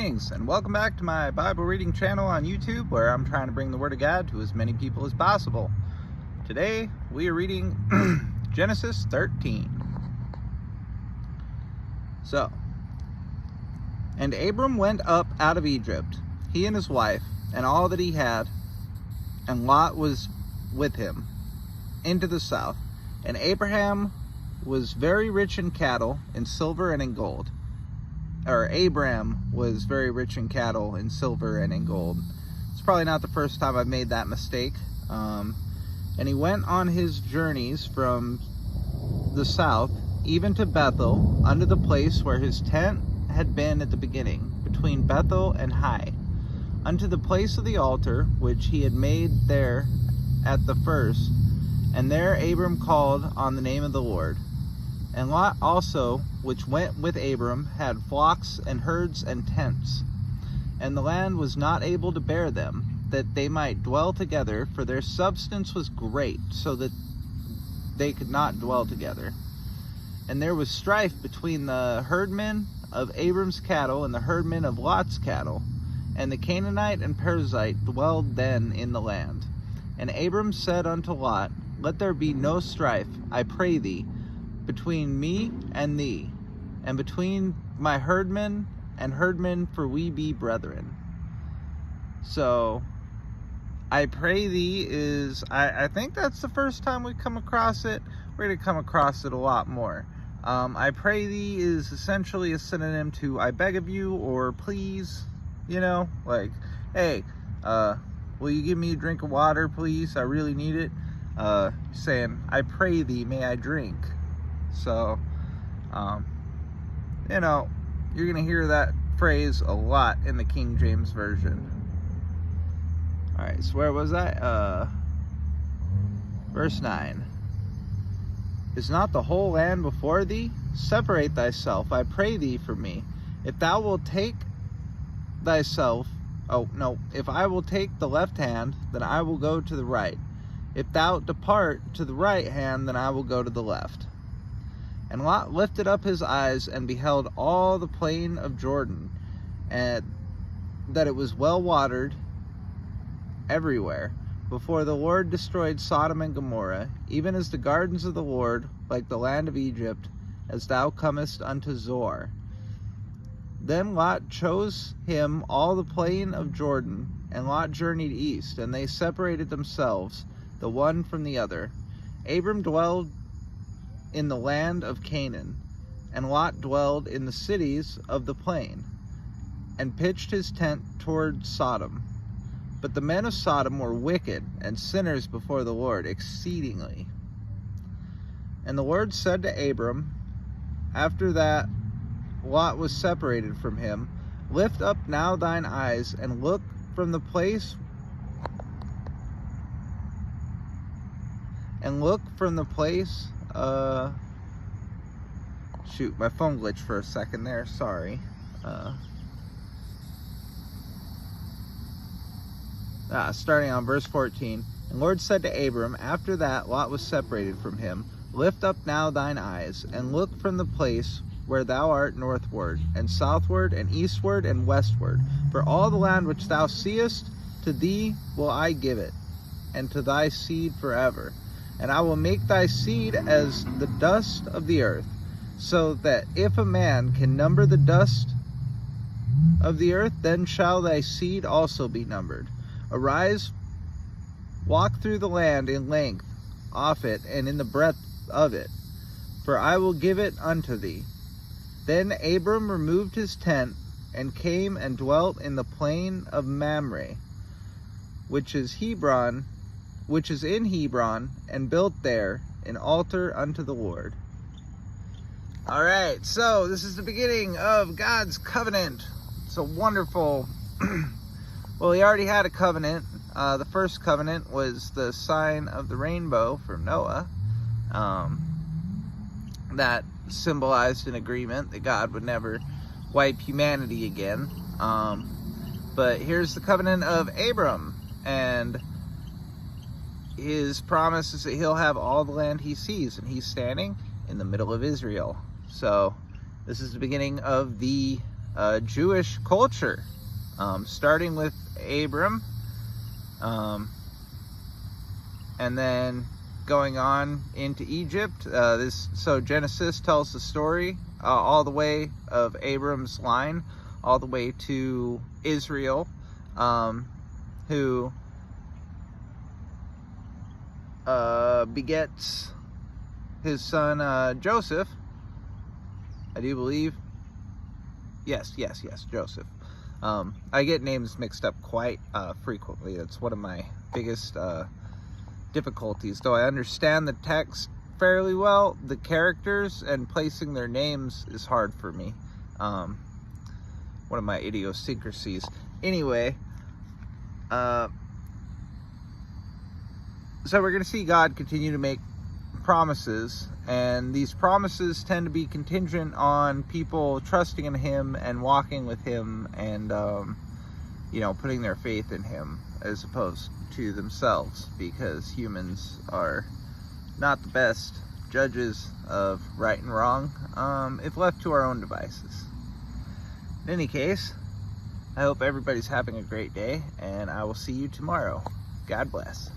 Greetings and welcome back to my Bible reading channel on YouTube, where I'm trying to bring the Word of God to as many people as possible. Today we are reading Genesis 13. So, and Abram went up out of Egypt, he and his wife, and all that he had, and Lot was with him, into the south. And Abraham was very rich in cattle, in silver, and in gold. Or Abram was very rich in cattle, in silver, and in gold. It's probably not the first time I've made that mistake. And he went on his journeys from the south, even to Bethel, unto the place where his tent had been at the beginning, between Bethel and Hai, unto the place of the altar which he had made there at the first. And there Abram called on the name of the Lord. And Lot also, which went with Abram, had flocks and herds and tents. And the land was not able to bear them, that they might dwell together, for their substance was great, so that they could not dwell together. And there was strife between the herdmen of Abram's cattle and the herdmen of Lot's cattle. And the Canaanite and Perizzite dwelled then in the land. And Abram said unto Lot, Let there be no strife, I pray thee, between me and thee, and between my herdmen and herdmen, for we be brethren. So, I pray thee is, I think that's the first time we come across it. We're going to come across it a lot more. I pray thee is essentially a synonym to I beg of you, or please, you know, like, hey, will you give me a drink of water, please? I really need it. Saying, I pray thee, may I drink? So, you know, you're going to hear that phrase a lot in the King James Version. Alright, so where was I? Verse 9. Is not the whole land before thee? Separate thyself, I pray thee, from me. If thou wilt take thyself, if I will take the left hand, then I will go to the right. If thou depart to the right hand, then I will go to the left. And Lot lifted up his eyes and beheld all the plain of Jordan, and that it was well watered everywhere, before the Lord destroyed Sodom and Gomorrah, even as the gardens of the Lord, like the land of Egypt, as thou comest unto Zoar. Then Lot chose him all the plain of Jordan, and Lot journeyed east, and they separated themselves, the one from the other. Abram dwelled in the land of Canaan, and Lot dwelled in the cities of the plain, and pitched his tent toward Sodom. But the men of Sodom were wicked and sinners before the Lord exceedingly. And the Lord said to Abram, after that Lot was separated from him, Lift up now thine eyes, and look from the place shoot, my phone glitched for a second there, sorry. Starting on verse 14. And Lord said to Abram, after that Lot was separated from him, Lift up now thine eyes, and look from the place where thou art northward, and southward, and eastward, and westward. For all the land which thou seest, to thee will I give it, and to thy seed forever. And I will make thy seed as the dust of the earth, so that if a man can number the dust of the earth, then shall thy seed also be numbered. Arise, walk through the land in length off it, and in the breadth of it, for I will give it unto thee. Then Abram removed his tent, and came and dwelt in the plain of Mamre, which is in Hebron, and built there an altar unto the Lord. Alright, so this is the beginning of God's covenant. It's a wonderful, well, he already had a covenant. The first covenant was the sign of the rainbow from Noah. That symbolized an agreement that God would never wipe humanity again. But here's the covenant of Abram, and his promise is that he'll have all the land he sees, and he's standing in the middle of Israel. So this is the beginning of the Jewish culture, starting with Abram, and then going on into Egypt. So Genesis tells the story all the way of Abram's line, all the way to Israel, who begets his son Joseph, I do believe. Yes, Joseph. I get names mixed up quite frequently. That's one of my biggest difficulties. Though I understand the text fairly well, the characters and placing their names is hard for me. One of my idiosyncrasies. Anyway, so we're going to see God continue to make promises, and these promises tend to be contingent on people trusting in Him and walking with Him, and putting their faith in Him as opposed to themselves, because humans are not the best judges of right and wrong if left to our own devices. In any case, I hope everybody's having a great day, and I will see you tomorrow. God bless.